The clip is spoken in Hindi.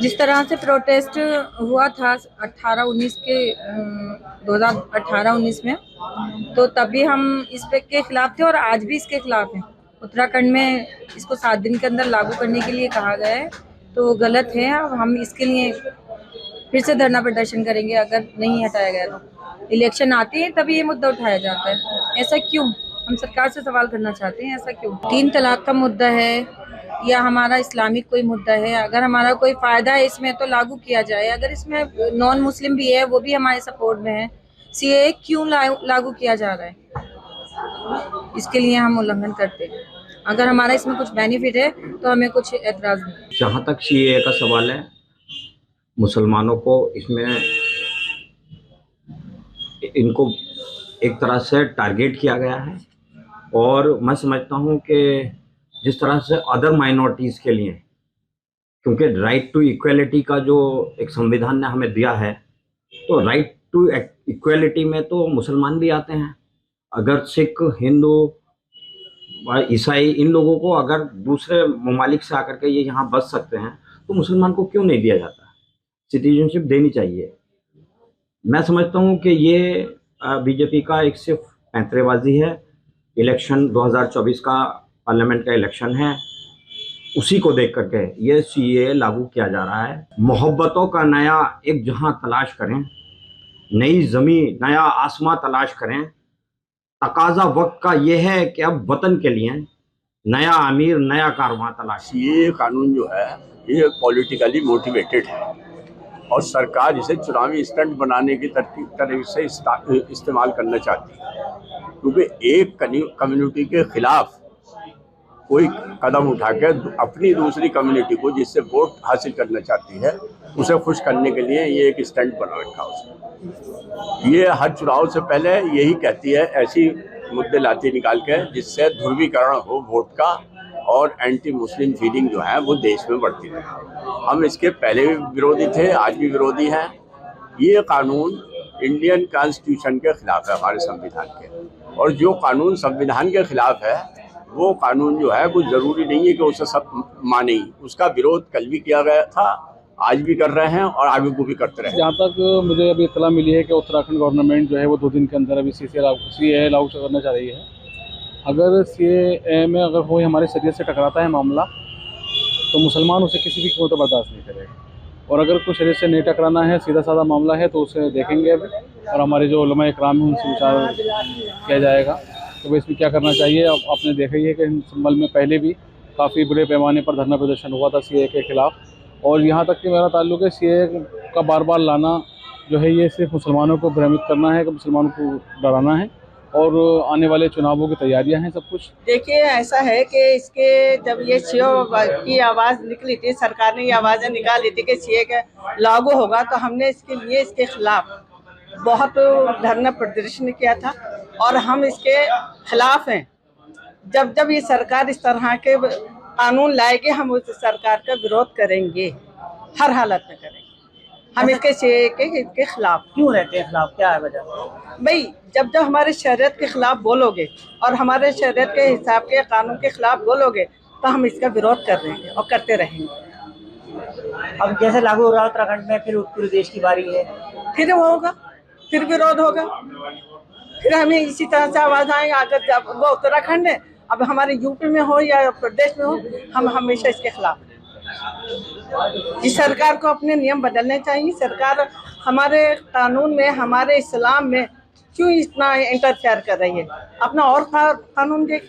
जिस तरह से प्रोटेस्ट हुआ था 18-19 के 2018-19 में, तो तभी हम इस पे के खिलाफ थे और आज भी इसके खिलाफ हैं। उत्तराखंड में इसको 7 दिन के अंदर लागू करने के लिए कहा गया है, तो गलत है। अब हम इसके लिए फिर से धरना प्रदर्शन करेंगे अगर नहीं हटाया गया तो। इलेक्शन आते हैं तभी ये मुद्दा उठाया जाता है, ऐसा क्यों? हम सरकार से सवाल करना चाहते हैं, ऐसा क्यों? 3 तलाक का मुद्दा है या हमारा इस्लामिक कोई मुद्दा है, अगर हमारा कोई फायदा है इसमें तो लागू किया जाए। अगर इसमें नॉन मुस्लिम भी है, वो भी हमारे सपोर्ट में है, सीएए क्यों लागू किया जा रहा है? इसके लिए हम उल्लंघन करते हैं। अगर हमारा इसमें कुछ बेनिफिट है तो हमें कुछ एतराज नहीं। जहाँ तक सीएए का सवाल है, मुसलमानों को इसमें इनको एक तरह से टारगेट किया गया है और मैं समझता हूँ कि जिस तरह से अदर माइनॉरिटीज़ के लिए, क्योंकि राइट टू इक्वलिटी का जो एक संविधान ने हमें दिया है, तो राइट टू इक्वलिटी में तो मुसलमान भी आते हैं। अगर सिख, हिंदू, ईसाई, इन लोगों को अगर दूसरे ममालिक से आकर के ये यहाँ बस सकते हैं, तो मुसलमान को क्यों नहीं दिया जाता? सिटीजनशिप देनी चाहिए। मैं समझता हूँ कि ये बीजेपी का एक सिर्फ पैंतरेबाजी है। इलेक्शन 2024 का पार्लियामेंट का इलेक्शन है, उसी को देख करके ये सीएए लागू किया जा रहा है। मोहब्बतों का नया एक जहां तलाश करें, नई ज़मीन, नया आसमां तलाश करें। तकाजा वक्त का ये है कि अब वतन के लिए नया अमीर, नया कारवां तलाश। ये कानून जो है ये पॉलिटिकली मोटिवेटेड है और सरकार इसे चुनावी स्टंट बनाने की तरह से इस्तेमाल करना चाहती है, क्योंकि एक कम्युनिटी के खिलाफ कोई कदम उठाकर अपनी दूसरी कम्युनिटी को जिससे वोट हासिल करना चाहती है उसे खुश करने के लिए ये एक स्टंट बना रखा उसने। ये हर चुनाव से पहले यही कहती है, ऐसी मुद्दे लाती निकाल के जिससे ध्रुवीकरण हो वोट का और एंटी मुस्लिम फीलिंग जो है वो देश में बढ़ती रहे। हम इसके पहले भी विरोधी थे, आज भी विरोधी हैं। ये कानून इंडियन कॉन्स्टिट्यूशन के खिलाफ है, हमारे संविधान के, और जो कानून संविधान के खिलाफ है वो कानून जो है कुछ ज़रूरी नहीं है कि उसे सब माने ही। उसका विरोध कल भी किया गया था, आज भी कर रहे हैं और आगे को भी करते रहे। जहाँ तक मुझे अभी इत्तला मिली है कि उत्तराखंड गवर्नमेंट जो है वो 2 दिन के अंदर अभी सीएए लागू करना चाह रही है। अगर सीएए में अगर कोई हमारे शरीयत से टकराता है मामला, तो मुसलमान उसे किसी भी कीमत पर बर्दाश्त नहीं करेगा, और अगर कोई शरीयत से नहीं टकराना है, सीधा साधा मामला है, तो उसे देखेंगे अभी, और हमारे जो उलमा इकराम हैं उनसे विचार किया जाएगा। तो इसमें क्या करना चाहिए? अब आपने देखा ही है कि संभल में पहले भी काफ़ी बड़े पैमाने पर धरना प्रदर्शन हुआ था सीएए के ख़िलाफ़, और यहाँ तक कि मेरा ताल्लुक है सीएए का बार बार लाना जो है ये सिर्फ मुसलमानों को भ्रमित करना है, कि मुसलमानों को डराना है, और आने वाले चुनावों की तैयारियां हैं सब कुछ। देखिए, ऐसा है कि इसके जब ये सीएए की आवाज़ निकली थी, सरकार ने ये आवाज़ें निकाली थी कि सीएए का लागू होगा, तो हमने इसके लिए इसके खिलाफ बहुत धरना प्रदर्शन किया था और हम इसके खिलाफ हैं। जब जब ये सरकार इस तरह के कानून लाएगी, हम उस सरकार का विरोध करेंगे, हर हालत में करेंगे। हम इसके सीएए के खिलाफ क्यों रहते हैं? खिलाफ क्या है वजह? भाई, जब जब हमारे शरीयत के खिलाफ बोलोगे और हमारे शरीयत के हिसाब के कानून के खिलाफ बोलोगे, तो हम इसका विरोध कर रहे हैं और करते रहेंगे। अब जैसे लागू हो रहा है उत्तराखंड में, फिर पूरे देश की बारी है, फिर वो होगा, फिर विरोध होगा, फिर हमें इसी तरह से आवाज़ आएंगे। अगर जब वो उत्तराखंड है, अब हमारे यूपी में हो या प्रदेश में हो, हम हमेशा इसके खिलाफ हैं। इस सरकार को अपने नियम बदलने चाहिए। सरकार हमारे कानून में, हमारे इस्लाम में क्यों इतना इंटरफेयर कर रही है? अपना और कानून देख।